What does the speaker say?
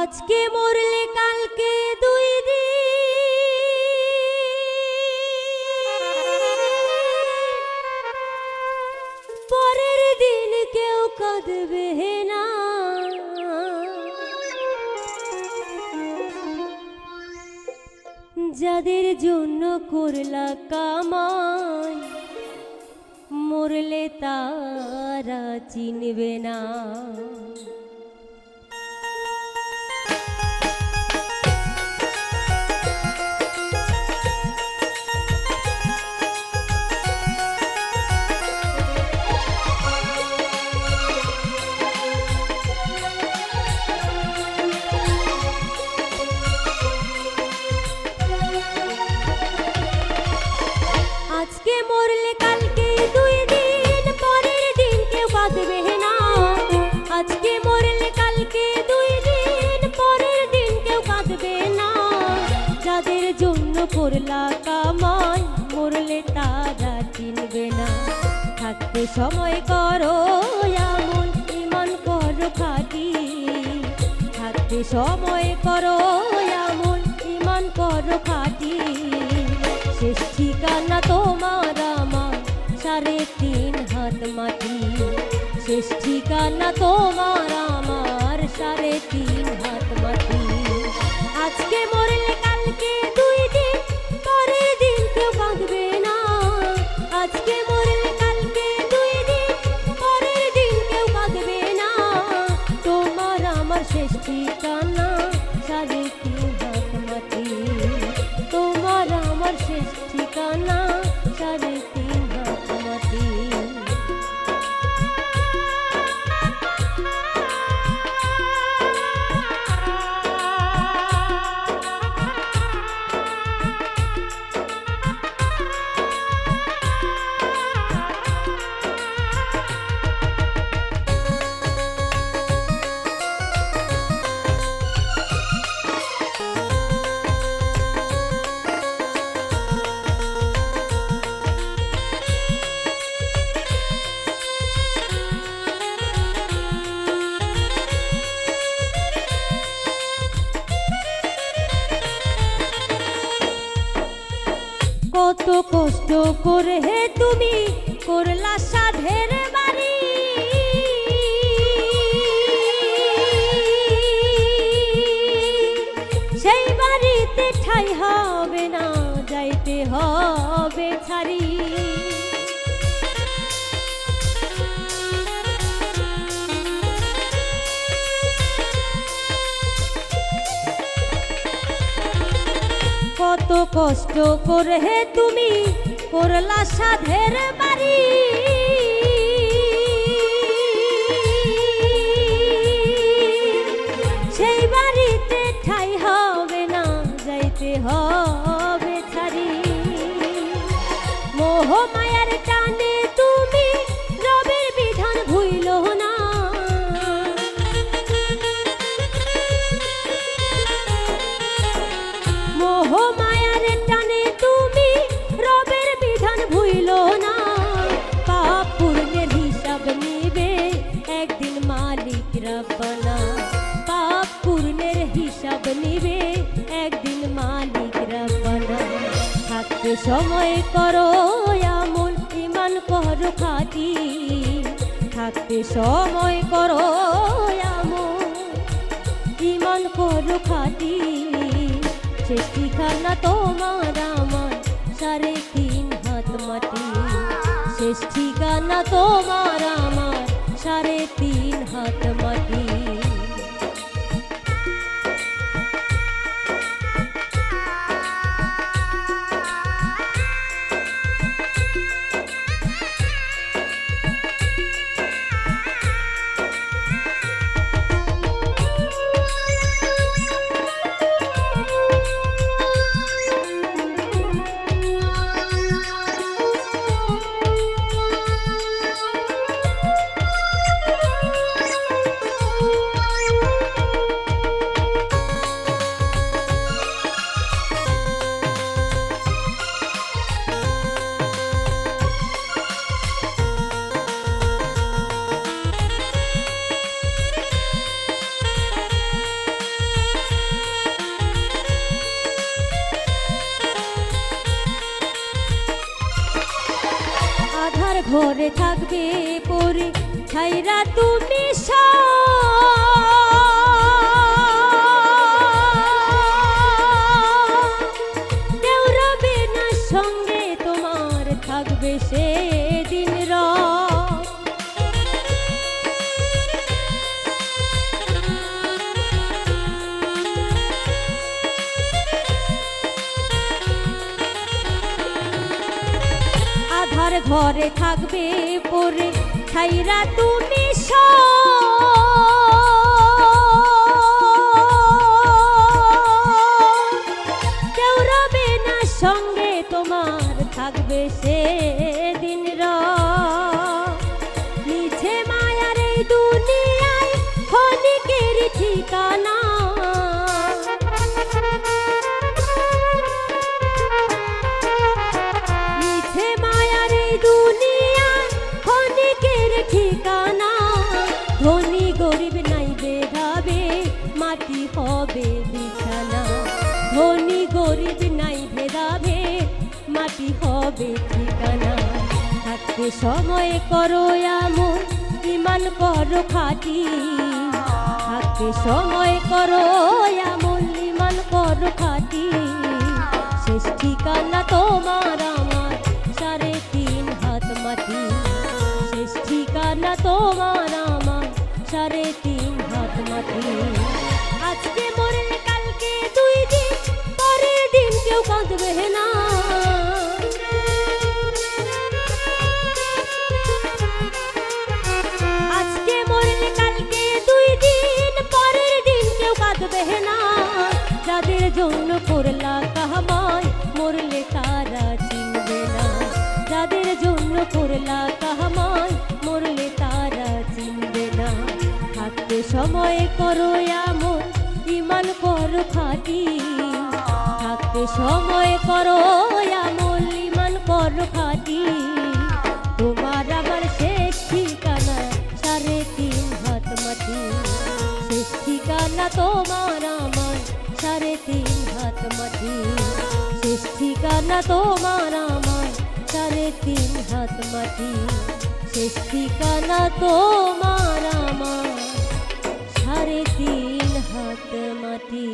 আজকে মরলে কালকে দুই দিন পরের দিন কেউ কাঁদবে না। যাদের জন্য করলা কামাই মরলে তারা চিনবে না। আজকে মরলে কালকে দুই দিন পরের দিন কেউ কাঁদবে না। আজকে মরলে কালকে দুই দিন পরের দিন কেউ কাঁদবে না। যাদের জন্য করলা কামাই মরলে তারা চিনবে না। থাকতে সময় করো আমল ঈমান করো খাঁটি। থাকতে সময় করো আমল ঈমান করো খাঁটি। শেষ ঠিকানা তোমার আমার 3.5 হাত মাটি। শেষ ঠিকানা তোমার আমার 3.5 হাত মাটি। আজকে মরলে কালকে দুই দিন পরের দিন কেউ কাঁদবে না। আজকে মরলে কালকে দুই দিন পরের দিন কেউ কাঁদবে না। তোমার আমার শেষ ঠিকানা 3.5 হাত মাটি। তোমার আমার শেষ ঠিকানা 3.5 হাত মাটি। কত কষ্ট করে তুমি করলা সাধের বাড়ি। সেই বাড়িতে ঠাই হবে না যাইতে হবে ছাড়ি। কত কষ্ট করে তুমি করলা সাধের বাড়ি। সেই বাড়িতে ঠাই হবে না যাইতে হবে ছাড়ি। মোহ মায়ার টানে তুমি রবের বিধান ভুইল না। মোহ মায়ার টানে তুমি রবের বিধান ভুইল না। পাপ পুণ্যের হিসাব নিবে একদিন মালিক রব্বানা। পাপ পুণ্যের হিসাব নিবে একদিন মালিক রব্বানা। থাকতে সময় করো আমল ঈমান করো খাঁটি। থাকতে সময় করো আমল ঈমান করো খাঁটি। শেষ ঠিকানা তোমার আমার 3.5 হাত মাটি। শেষ ঠিকানা তোমার আমার 3.5 হাত মাটি। ঘরে থাকবে পরে ছাইরা তুমি কেউ রবে না সঙ্গে তোমার থাকবে সেদিন আধার ঘরে থাকবে পরে ছাইরা তুমি কেউ রবে না সঙ্গে তোমার থাকবে সেদিন মিছে মায়ার এই দুনিয়ায় ক্ষণিকের ঠিকানা মিছে মায়ার এই দুনিয়া ক্ষণিকের ঠিকানা ধনী গরিব নাই ভেদাবে মাটি হবে বিছানা ধনী গরিব নাই ভেদাবে মাটি হবে ঠিকানা থাকতে সময় করো এমন ইমান করো খাঁটি থাকতে সময় করো এমন ইমান করো খাঁটি শেষ ঠিকানা তোমার আমার 3.5 হাত মাটি শেষ ঠিকানা তোমার আমার 3.5 হাত মাটি আজকে মরলে কালকে 2 দিন পরের দিন কেউ কাঁদবে না আজকে মরলে কালকে 2 দিন পরের দিন কেউ কাঁদবে না যাদের জন্য করলা কামাই মরলে তারা চিনবে না যাদের জন্য করলা কামাই মরলে তারা চিনবে না থাকতে সময় করো এমন ইমান করো খাঁটি থাকতে সময় করো এমন ইমান করো খাঁটি তোমার আমার শেষ ঠিকানা 3.5 হাত মাটি শেষ ঠিকানা তোমার আমার 3.5 হাত মাটি শেষ ঠিকানা তোমার আমার 3.5 হাত মাটি শেষ ঠিকানা তোমার আমার 3.5 হাত মাটি।